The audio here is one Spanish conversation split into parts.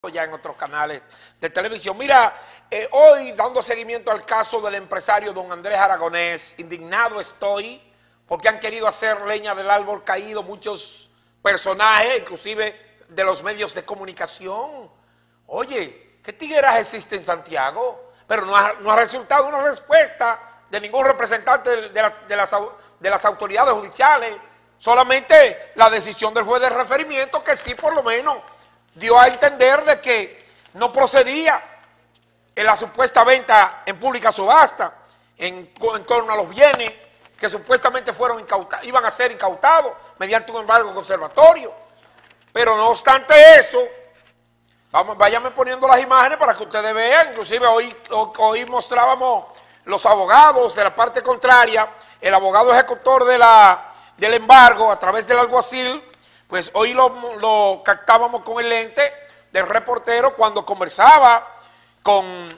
ya en otros canales de televisión. Mira, hoy dando seguimiento al caso del empresario don Andrés Aragonés, indignado estoy porque han querido hacer leña del árbol caído muchos personajes, inclusive de los medios de comunicación. Oye, ¿qué tigueras existe en Santiago? Pero no ha resultado una respuesta de ningún representante de las autoridades judiciales, solamente la decisión del juez de referimiento, que sí por lo menos dio a entender de que no procedía en la supuesta venta en pública subasta en torno a los bienes que supuestamente iban a ser incautados mediante un embargo conservatorio. Pero no obstante eso, váyanme poniendo las imágenes para que ustedes vean. Inclusive hoy mostrábamos los abogados de la parte contraria, el abogado ejecutor del embargo a través del alguacil. Pues hoy lo captábamos con el lente del reportero cuando conversaba con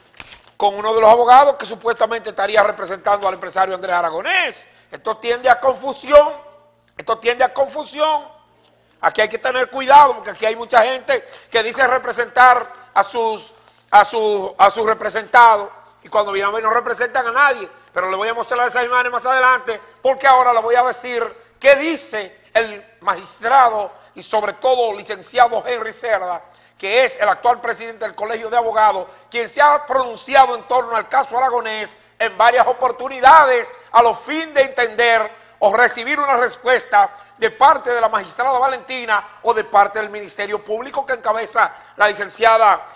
uno de los abogados que supuestamente estaría representando al empresario Andrés Aragonés. Esto tiende a confusión, Aquí hay que tener cuidado porque aquí hay mucha gente que dice representar a sus representados y cuando vienen a ver no representan a nadie. Pero le voy a mostrar esas imágenes más adelante porque ahora le voy a decir qué dice el magistrado y sobre todo licenciado Henry Cerda, que es el actual presidente del Colegio de Abogados, quien se ha pronunciado en torno al caso Aragonés en varias oportunidades a los fines de entender o recibir una respuesta de parte de la magistrada Valentina o de parte del Ministerio Público que encabeza la licenciada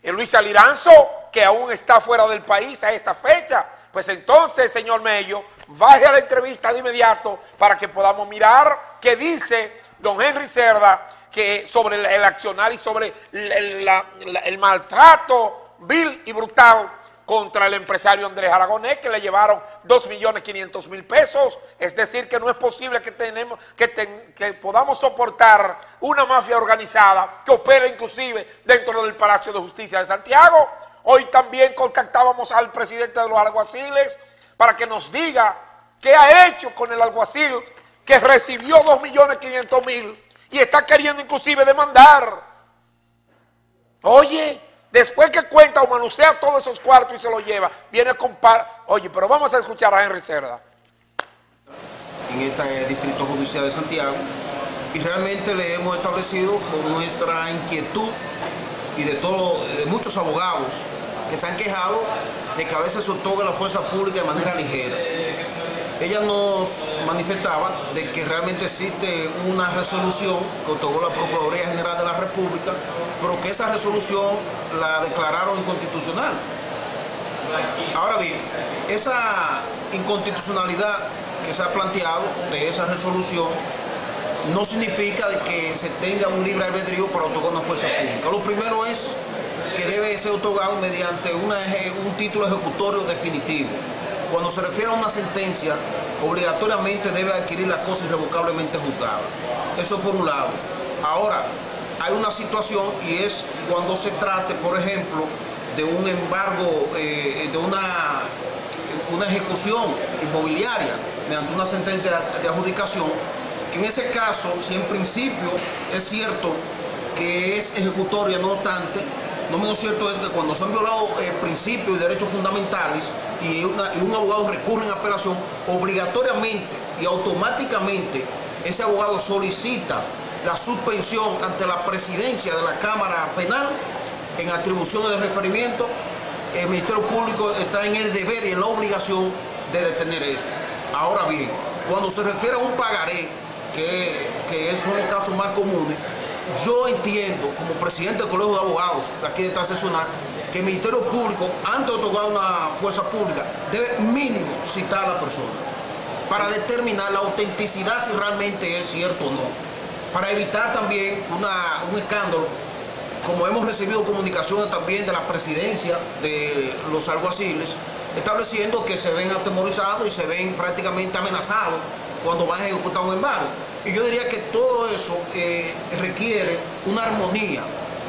Luisa Liranzo, que aún está fuera del país a esta fecha. Pues entonces, señor Mello, baje a la entrevista de inmediato para que podamos mirar qué dice don Henry Cerda que sobre el accionar y sobre el maltrato vil y brutal contra el empresario Andrés Aragonés, que le llevaron 2.500.000 pesos. Es decir, que no es posible que podamos soportar una mafia organizada que opera inclusive dentro del Palacio de Justicia de Santiago. Hoy también contactábamos al presidente de los alguaciles para que nos diga qué ha hecho con el alguacil que recibió 2.500.000 y está queriendo inclusive demandar. Oye, después que cuenta o manosea todos esos cuartos y se los lleva, viene con Oye, pero vamos a escuchar a Henry Cerda. En este distrito judicial de Santiago, y realmente le hemos establecido con nuestra inquietud y de muchos abogados que se han quejado de que a veces se otorga la fuerza pública de manera ligera. Ella nos manifestaba de que realmente existe una resolución que otorgó la Procuraduría General de la República, pero que esa resolución la declararon inconstitucional. Ahora bien, esa inconstitucionalidad que se ha planteado de esa resolución no significa de que se tenga un libre albedrío para otorgar una fuerza pública. Lo primero es que debe ser otorgado mediante un título ejecutorio definitivo. Cuando se refiere a una sentencia, obligatoriamente debe adquirir la cosa irrevocablemente juzgada. Eso por un lado. Ahora, hay una situación y es cuando se trate, por ejemplo, de un embargo, de una ejecución inmobiliaria mediante una sentencia de adjudicación, que en ese caso, si en principio es cierto que es ejecutoria, no obstante, no menos cierto es que cuando son violados principios y derechos fundamentales y un abogado recurre en apelación, obligatoriamente y automáticamente ese abogado solicita la suspensión ante la presidencia de la Cámara Penal en atribuciones de referimiento. El Ministerio Público está en el deber y en la obligación de detener eso. Ahora bien, cuando se refiere a un pagaré, que son los casos más comunes, yo entiendo, como presidente del Colegio de Abogados de aquí de esta seccional, que el Ministerio Público, antes de otorgar una fuerza pública, debe mínimo citar a la persona para determinar la autenticidad si realmente es cierto o no, para evitar también un escándalo, como hemos recibido comunicaciones también de la presidencia de los alguaciles, estableciendo que se ven atemorizados y se ven prácticamente amenazados cuando van a ejecutar un embargo. Y yo diría que todo eso requiere una armonía,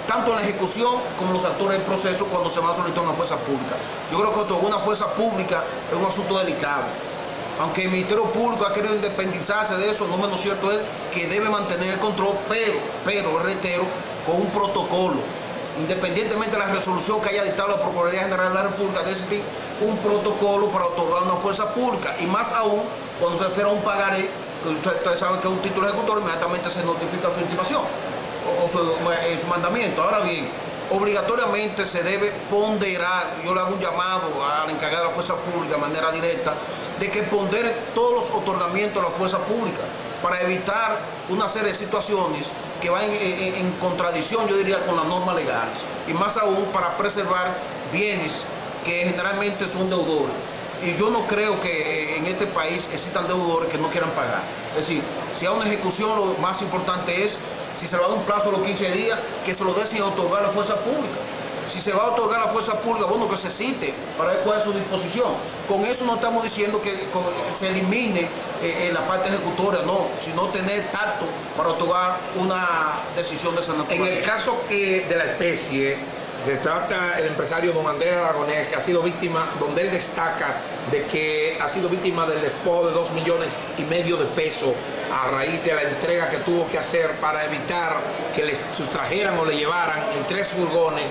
tanto en la ejecución como en los actores del proceso cuando se va a solicitar una fuerza pública. Yo creo que otorgar una fuerza pública es un asunto delicado. Aunque el Ministerio Público ha querido independizarse de eso, no menos cierto es que debe mantener el control, pero reitero, con un protocolo, independientemente de la resolución que haya dictado la Procuraduría General de la República, debe existir un protocolo para otorgar una fuerza pública, y más aún cuando se refiere a un pagaré, que ustedes saben que es un título ejecutor, inmediatamente se notifica su intimación o su mandamiento. Ahora bien, obligatoriamente se debe ponderar, yo le hago un llamado al encargado de la fuerza pública de manera directa, de que pondere todos los otorgamientos de la fuerza pública para evitar una serie de situaciones que van en contradicción, yo diría, con las normas legales, y más aún para preservar bienes que generalmente son deudores. Y yo no creo que en este país existan deudores que no quieran pagar. Es decir, si hay una ejecución, lo más importante es, si se le va a dar un plazo de los 15 días, que se lo dé sin otorgar la fuerza pública. Si se va a otorgar la fuerza pública, bueno, que se cite para ver cuál es su disposición. Con eso no estamos diciendo que se elimine la parte ejecutoria, no, sino tener tacto para otorgar una decisión de esa naturaleza. En el caso de la especie, se trata el empresario don Andrés Aragonés, que ha sido víctima, donde él destaca de que ha sido víctima del despojo de 2,5 millones de pesos a raíz de la entrega que tuvo que hacer para evitar que le sustrajeran o le llevaran en 3 furgones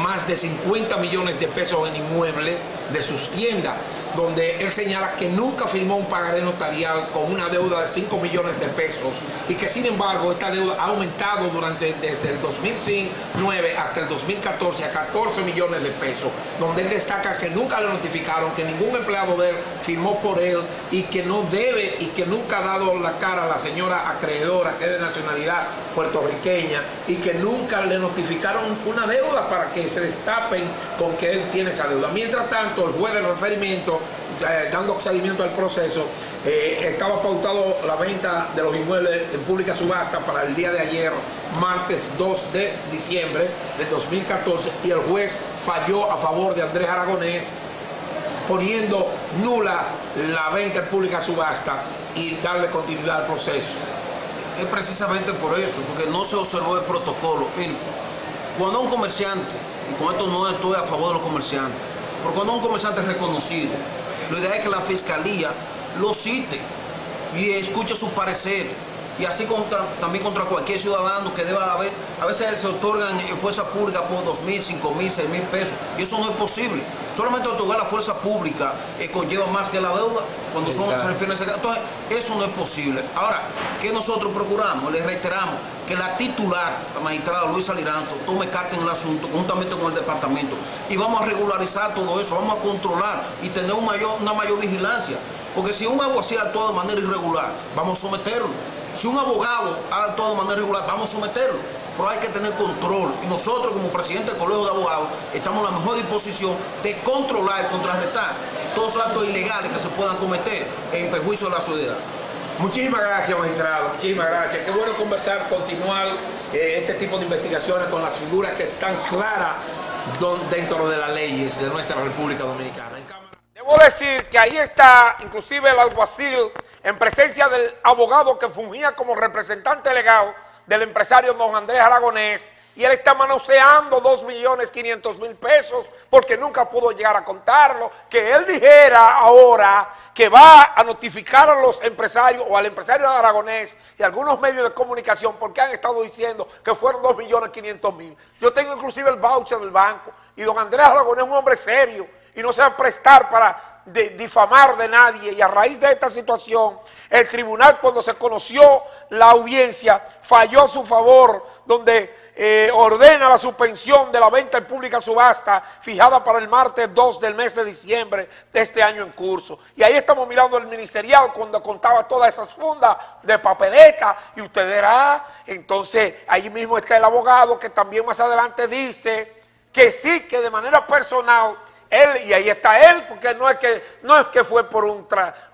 más de 50 millones de pesos en inmuebles de sus tiendas, donde él señala que nunca firmó un pagaré notarial con una deuda de 5 millones de pesos y que sin embargo esta deuda ha aumentado desde el 2009 hasta el 2014 a 14 millones de pesos, donde él destaca que nunca le notificaron, que ningún empleado de él firmó por él y que no debe y que nunca ha dado la cara a la señora acreedora, que es de nacionalidad puertorriqueña, y que nunca le notificaron una deuda para que se destapen con que él tiene esa deuda. Mientras tanto, el juez de referimiento, dando seguimiento al proceso, estaba pautado la venta de los inmuebles en pública subasta para el día de ayer, martes 2 de diciembre del 2014, y el juez falló a favor de Andrés Aragonés, poniendo nula la venta en pública subasta y darle continuidad al proceso. Es precisamente por eso, porque no se observó el protocolo. Miren, cuando un comerciante, y con esto no estoy a favor de los comerciantes, pero cuando un comerciante es reconocido, lo ideal es que la fiscalía lo cite y escuche su parecer, y así también contra cualquier ciudadano que deba haber. A veces se otorgan en fuerza pública por 2,000, 5,000, 6,000 pesos, y eso no es posible. Solamente otorgar la fuerza pública conlleva más que la deuda cuando se refiere a ese caso. Entonces, eso no es posible. Ahora, ¿qué nosotros procuramos? Les reiteramos que la titular, la magistrada Luisa Liranzo, tome carta en el asunto juntamente con el departamento, y vamos a regularizar todo eso, vamos a controlar y tener una mayor vigilancia. Porque si un alguacil actúa de manera irregular, vamos a someterlo. Si un abogado ha actuado de manera irregular, vamos a someterlo. Pero hay que tener control, y nosotros como presidente del Colegio de Abogados estamos en la mejor disposición de controlar y contrarrestar todos los actos ilegales que se puedan cometer en perjuicio de la sociedad. Muchísimas gracias, magistrado, muchísimas gracias. Qué bueno conversar, continuar este tipo de investigaciones con las figuras que están claras dentro de las leyes de nuestra República Dominicana. Debo decir que ahí está inclusive el alguacil en presencia del abogado que fungía como representante legal del empresario don Andrés Aragonés, y él está manoseando 2,5 millones pesos porque nunca pudo llegar a contarlo. Que él dijera ahora que va a notificar a los empresarios o al empresario de Aragonés y algunos medios de comunicación, porque han estado diciendo que fueron 2,5 millones. Yo tengo inclusive el voucher del banco, y don Andrés Aragonés es un hombre serio y no se va a prestar para difamar de nadie. Y a raíz de esta situación, el tribunal, cuando se conoció la audiencia, falló a su favor, donde ordena la suspensión de la venta en pública subasta fijada para el martes 2 del mes de diciembre de este año en curso. Y ahí estamos mirando el ministerial cuando contaba todas esas fundas de papeleta, y usted verá, entonces allí mismo está el abogado que también más adelante dice que sí, que de manera personal él, y ahí está él, porque no es que fue por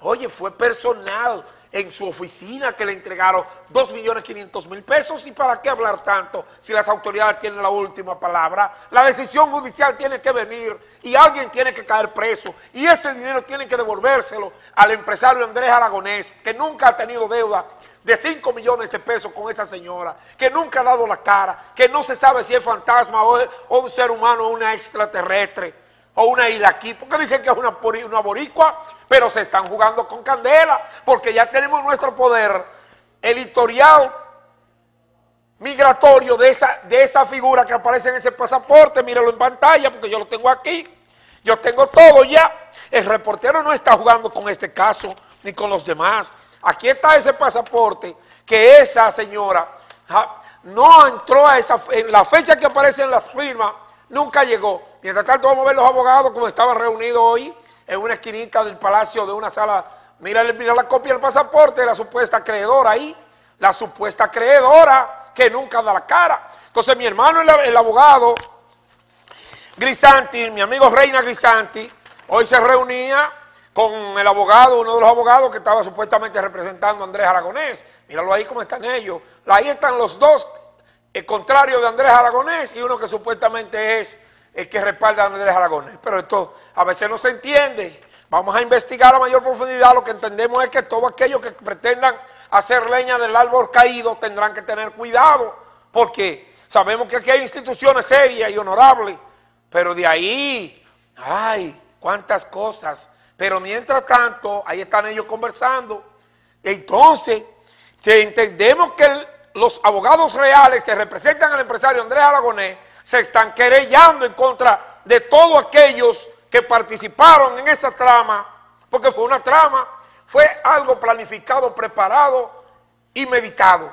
oye, fue personal en su oficina que le entregaron 2,5 millones. ¿Y para qué hablar tanto si las autoridades tienen la última palabra? La decisión judicial tiene que venir y alguien tiene que caer preso, y ese dinero tiene que devolvérselo al empresario Andrés Aragonés, que nunca ha tenido deuda de 5 millones de pesos con esa señora, que nunca ha dado la cara, que no se sabe si es fantasma o un ser humano o una extraterrestre o una iraquí, porque dicen que es una boricua, pero se están jugando con candela, porque ya tenemos nuestro poder editorial migratorio de esa figura que aparece en ese pasaporte. Míralo en pantalla porque yo lo tengo aquí. Yo tengo todo ya. El reportero no está jugando con este caso ni con los demás. Aquí está ese pasaporte que esa señora no entró en la fecha que aparece en las firmas, nunca llegó. Mientras tanto vamos a ver los abogados como estaban reunidos hoy en una esquinita del palacio de una sala. Mira la copia del pasaporte de la supuesta acreedora ahí, la supuesta acreedora que nunca da la cara. Entonces mi hermano el abogado Grisanti, mi amigo Reina Grisanti, hoy se reunía con el abogado, uno de los abogados que estaba supuestamente representando a Andrés Aragonés. Míralo ahí cómo están ellos. Ahí están los dos, el contrario de Andrés Aragonés y uno que supuestamente es el que respalda a Andrés Aragonés. Pero esto a veces no se entiende. Vamos a investigar a mayor profundidad. Lo que entendemos es que todos aquellos que pretendan hacer leña del árbol caído tendrán que tener cuidado, porque sabemos que aquí hay instituciones serias y honorables, pero de ahí, ay, cuántas cosas. Pero mientras tanto, ahí están ellos conversando. Entonces, que entendemos que los abogados reales que representan al empresario Andrés Aragonés se están querellando en contra de todos aquellos que participaron en esa trama, porque fue una trama, fue algo planificado, preparado y meditado.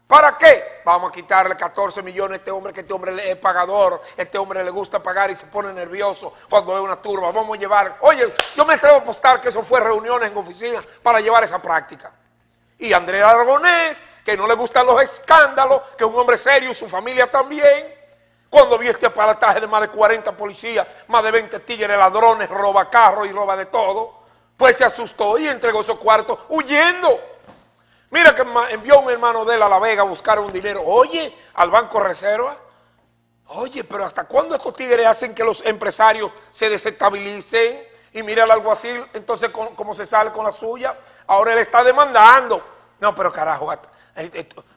¿Para qué? Vamos a quitarle 14 millones a este hombre, que este hombre es pagador, este hombre le gusta pagar y se pone nervioso cuando ve una turba. Vamos a llevar, oye, yo me atrevo a apostar que eso fue reuniones en oficinas para llevar esa práctica. Y Andrés Aragonés, que no le gustan los escándalos, que es un hombre serio y su familia también, cuando vio este aparataje de más de 40 policías, más de 20 tigres, ladrones, roba carros y roba de todo, pues se asustó y entregó esos cuartos huyendo. Mira que envió un hermano de él a La Vega a buscar un dinero, oye, al Banco Reserva. Oye, pero ¿hasta cuándo estos tigres hacen que los empresarios se desestabilicen? Y mira al alguacil, entonces cómo se sale con la suya. Ahora él está demandando. No, pero carajo,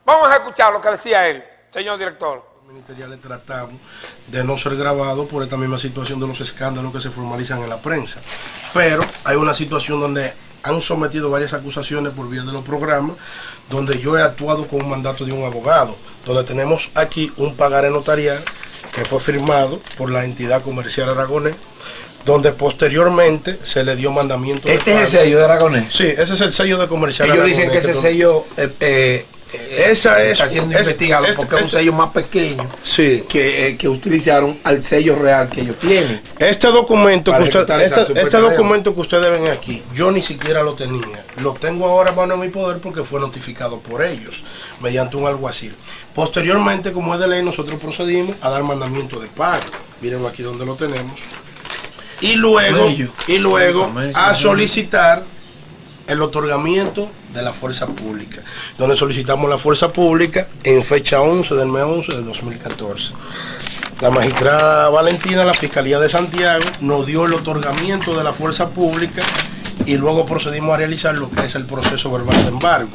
vamos a escuchar lo que decía él, señor director. Ministeriales tratamos de no ser grabados por esta misma situación de los escándalos que se formalizan en la prensa. Pero hay una situación donde han sometido varias acusaciones por vía de los programas, donde yo he actuado con un mandato de un abogado, donde tenemos aquí un pagaré notarial que fue firmado por la entidad comercial Aragonés, donde posteriormente se le dio mandamiento. ¿Este es el sello de Aragonés? Sí, ese es el sello de comercial Ellos Aragonés. dicen que ese sello está siendo investigado porque es un sello más pequeño, sí, que utilizaron al sello real que ellos tienen. Este documento que ustedes ven aquí, yo ni siquiera lo tenía. Lo tengo ahora en mi poder porque fue notificado por ellos mediante un alguacil. Posteriormente, como es de ley, nosotros procedimos a dar mandamiento de pago. Miren aquí donde lo tenemos. Y luego a solicitar el otorgamiento de la fuerza pública, donde solicitamos la fuerza pública en fecha 11 del mes 11 de 2014. La magistrada Valentina, la Fiscalía de Santiago, nos dio el otorgamiento de la fuerza pública y luego procedimos a realizar lo que es el proceso verbal de embargo,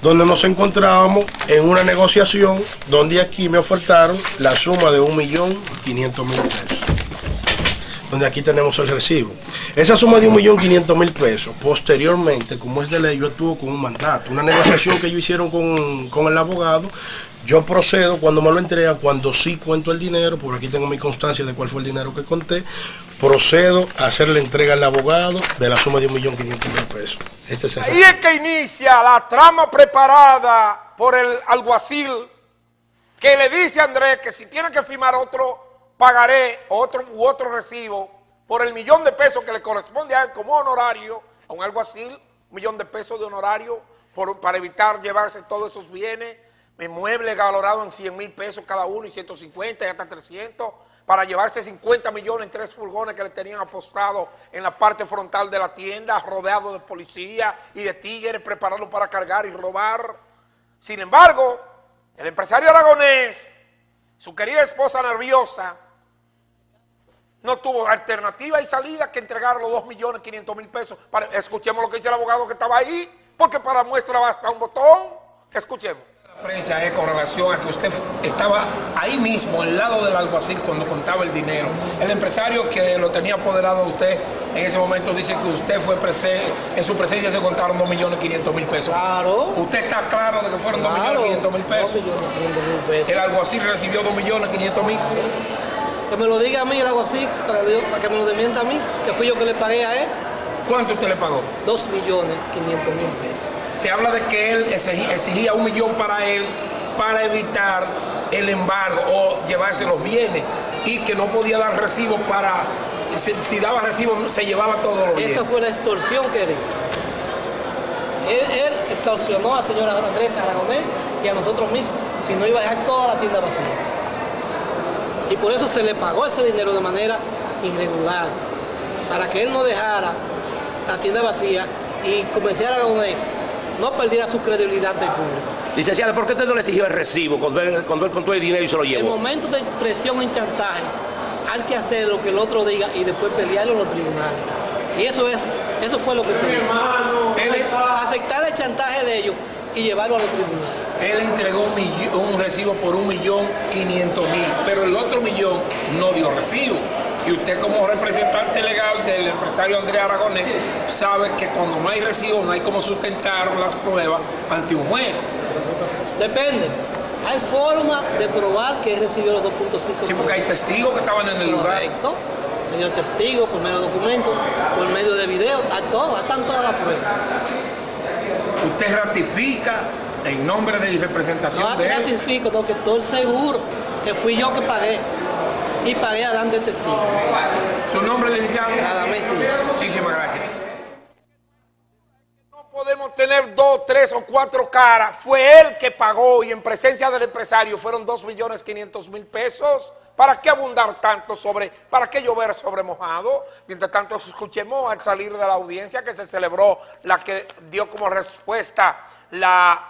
donde nos encontrábamos en una negociación donde aquí me ofertaron la suma de 1.500.000 pesos. Donde aquí tenemos el recibo. Esa suma de 1.500.000 pesos, posteriormente, como es de ley, yo actúo con un mandato, una negociación que ellos hicieron con el abogado. Yo procedo, cuando me lo entregan, cuando sí cuento el dinero, por aquí tengo mi constancia de cuál fue el dinero que conté, procedo a hacerle entrega al abogado de la suma de 1.500.000 pesos. Este es el Ahí es que inicia la trama preparada por el alguacil, que le dice a Andrés que si tiene que firmar otro pagaré otro recibo por el $1.000.000 que le corresponde a él como honorario, a un alguacil, $1.000.000 de honorario para evitar llevarse todos esos bienes, inmuebles valorados en $100.000 cada uno y 150 y hasta 300, para llevarse 50 millones en 3 furgones que le tenían apostado en la parte frontal de la tienda, rodeado de policía y de tigres, prepararlo para cargar y robar. Sin embargo, el empresario Aragonés, su querida esposa nerviosa, no tuvo alternativa y salida que entregar los 2.500.000 pesos. Escuchemos lo que dice el abogado que estaba ahí, porque para muestra basta un botón. Escuchemos. Prensa con relación a que usted estaba ahí mismo, al lado del alguacil, cuando contaba el dinero. El empresario que lo tenía apoderado a usted en ese momento dice que usted fue en su presencia se contaron 2.500.000 pesos. Claro. ¿Usted está claro de que fueron 2.500.000 pesos? 2.500.000 pesos. El alguacil recibió 2.500.000. Que me lo diga a mí el alguacil, para que me lo desmienta a mí, que fui yo que le pagué a él. ¿Cuánto usted le pagó? 2.500.000 pesos. Se habla de que él exigía 1 millón para él para evitar el embargo o llevarse los bienes y que no podía dar recibo para, si daba recibo se llevaba todos los bienes. Esa fue la extorsión que él hizo. Él extorsionó al señor Andrés Aragonés y a nosotros mismos, si no iba a dejar toda la tienda vacía. Y por eso se le pagó ese dinero de manera irregular, para que él no dejara la tienda vacía y comercial Aragonés no perdiera su credibilidad del público. Licenciado, ¿por qué usted no le exigió el recibo cuando él contó el dinero y se lo llevó? En momentos de presión y chantaje, hay que hacer lo que el otro diga y después pelearlo en los tribunales. Y eso fue lo que se hizo. Aceptar el chantaje de ellos y llevarlo a los tribunales. Él entregó un recibo por 1.500.000, pero el otro millón no dio recibo. Y usted como representante legal del empresario Andrés Aragonés sabe que cuando no hay recibo no hay como sustentar las pruebas ante un juez. Depende. Hay forma de probar que él recibió los 2.5 millones. Sí, porque hay testigos que estaban en el lugar. Correcto. Por medio de testigos, por medio de documentos, por medio de videos, están todas las pruebas. Usted ratifica en nombre de representación de él. No ratifico, no, que estoy seguro que fui yo que pagué. Y pagué adelante el testigo. ¿Su nombre, licenciado? Radamés Tulio. Muchísimas gracias. No podemos tener 2, 3 o 4 caras. Fue él que pagó y en presencia del empresario fueron 2.500.000 pesos. ¿Para qué abundar tanto para qué llover sobre mojado? Mientras tanto, escuchemos al salir de la audiencia que se celebró, la que dio como respuesta la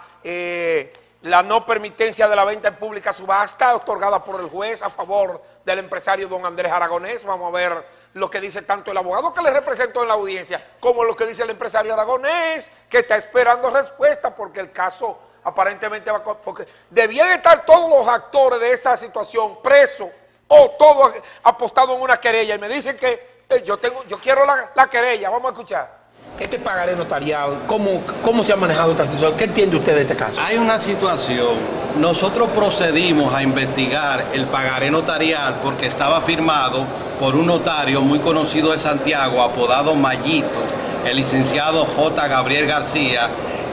no permitencia de la venta en pública subasta otorgada por el juez a favor del empresario don Andrés Aragonés. Vamos a ver lo que dice tanto el abogado que le representó en la audiencia como lo que dice el empresario Aragonés, que está esperando respuesta porque el caso aparentemente va porque debían estar todos los actores de esa situación presos o todos apostados en una querella y me dicen que yo quiero la querella. Vamos a escuchar. Este pagaré notarial, ¿cómo se ha manejado esta situación? ¿Qué entiende usted de este caso? Hay una situación. Nosotros procedimos a investigar el pagaré notarial porque estaba firmado por un notario muy conocido de Santiago, apodado Mayito, el licenciado J. Gabriel García,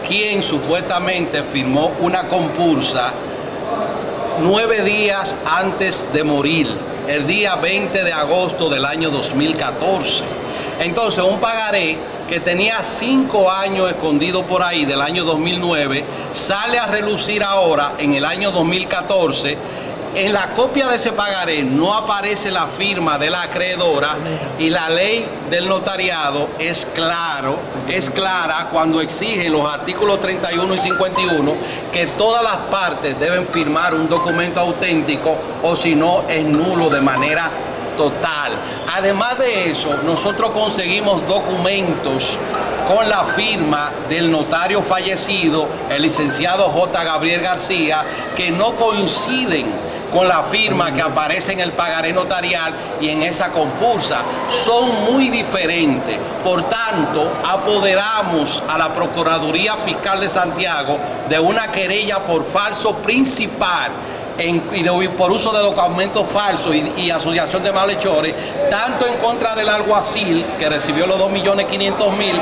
quien supuestamente firmó una compulsa 9 días antes de morir, el día 20 de agosto del año 2014. Entonces, un pagaré que tenía 5 años escondido por ahí, del año 2009, sale a relucir ahora en el año 2014. En la copia de ese pagaré no aparece la firma de la acreedora y la ley del notariado es clara cuando exige los artículos 31 y 51 que todas las partes deben firmar un documento auténtico o si no es nulo de manera total. Además de eso, nosotros conseguimos documentos con la firma del notario fallecido, el licenciado J. Gabriel García, que no coinciden con la firma que aparece en el pagaré notarial y en esa compulsa. Son muy diferentes. Por tanto, apoderamos a la Procuraduría Fiscal de Santiago de una querella por falso principal y por uso de documentos falsos y asociación de malhechores, tanto en contra del alguacil, que recibió los 2.500.000,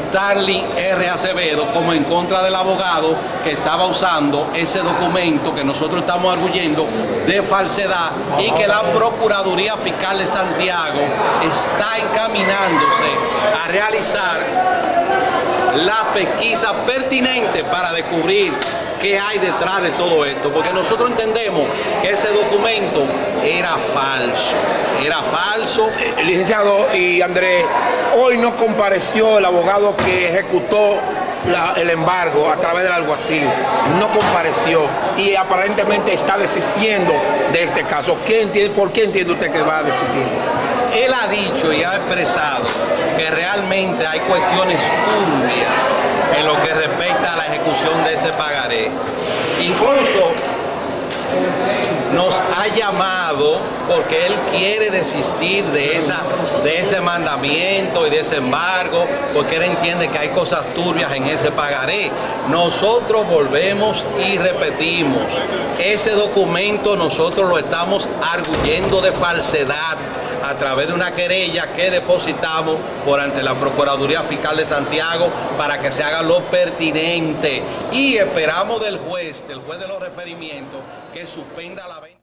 Starling R. Acevedo, como en contra del abogado que estaba usando ese documento que nosotros estamos arguyendo de falsedad y que la Procuraduría Fiscal de Santiago está encaminándose a realizar la pesquisa pertinente para descubrir qué hay detrás de todo esto, porque nosotros entendemos que ese documento era falso. Licenciado y Andrés, hoy no compareció el abogado que ejecutó el embargo a través del alguacil, no compareció y aparentemente está desistiendo de este caso. ¿Por qué entiende usted que va a desistir? Él ha dicho y ha expresado que realmente hay cuestiones turbias en lo que respecta a la ejecución de ese pagaré. Incluso nos ha llamado porque él quiere desistir de ese mandamiento y de ese embargo, porque él entiende que hay cosas turbias en ese pagaré. Nosotros volvemos y repetimos, ese documento nosotros lo estamos arguyendo de falsedad a través de una querella que depositamos por ante la Procuraduría Fiscal de Santiago para que se haga lo pertinente, y esperamos del juez de los referimientos, que suspenda la venta.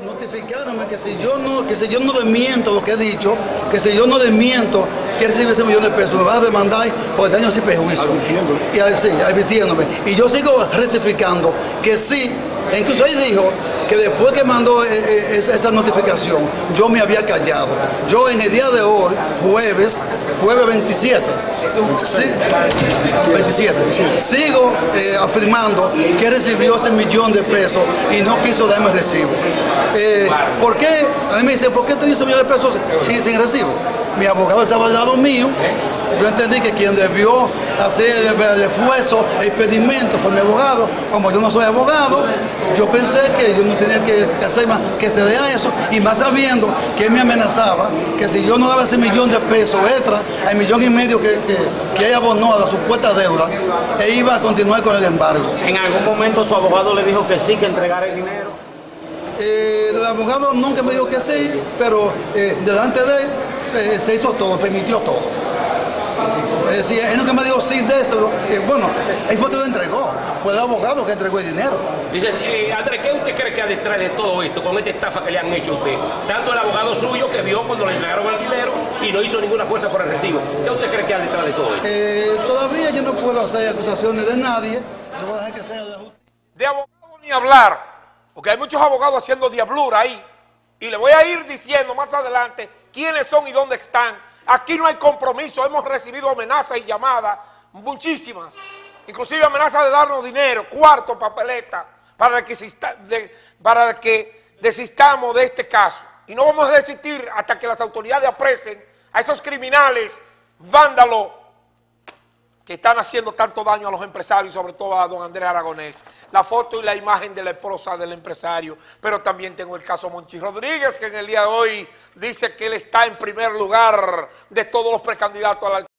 Notificaronme que si yo no desmiento lo que he dicho, que si yo no desmiento que recibe ese millón de pesos, me va a demandar por daños y perjuicios. Sí, advirtiéndome. Y yo sigo rectificando que sí, incluso ahí dijo que después que mandó esta notificación, yo me había callado. Yo en el día de hoy, jueves 27, sí, 27, sigo afirmando que recibió ese millón de pesos y no quiso darme el recibo. ¿Por qué? A mí me dicen, ¿por qué te dio ese millón de pesos sin recibo? Mi abogado estaba al lado mío. Yo entendí que quien debió hacer el esfuerzo, el pedimento fue mi abogado. Como yo no soy abogado, yo pensé que yo no tenía que hacer más que ceder a eso, y más sabiendo que él me amenazaba que si yo no daba ese millón de pesos extra al millón y medio que él abonó a la supuesta deuda, él iba a continuar con el embargo. ¿En algún momento su abogado le dijo que sí, que entregara el dinero? El abogado nunca me dijo que sí, pero delante de él se hizo todo, permitió todo. Es decir, él nunca me dijo sí de eso. Bueno, él fue que lo entregó, fue el abogado que entregó el dinero. Dice, Andrés, ¿qué usted cree que hay detrás de todo esto, con esta estafa que le han hecho a usted? Tanto el abogado suyo, que vio cuando le entregaron el dinero y no hizo ninguna fuerza por el recibo. ¿Qué usted cree que hay detrás de todo esto? Todavía yo no puedo hacer acusaciones de nadie. Yo voy a dejar que sea de justicia. De abogado ni hablar, porque hay muchos abogados haciendo diablura ahí. Y le voy a ir diciendo más adelante quiénes son y dónde están. Aquí no hay compromiso, hemos recibido amenazas y llamadas, muchísimas. Inclusive amenazas de darnos dinero, cuarto, papeleta, para que desistamos de este caso. Y no vamos a desistir hasta que las autoridades apresen a esos criminales, vándalos, que están haciendo tanto daño a los empresarios, sobre todo a don Andrés Aragonés. La foto y la imagen de la esposa del empresario, pero también tengo el caso Monchi Rodríguez, que en el día de hoy dice que él está en primer lugar de todos los precandidatos a la alcaldía.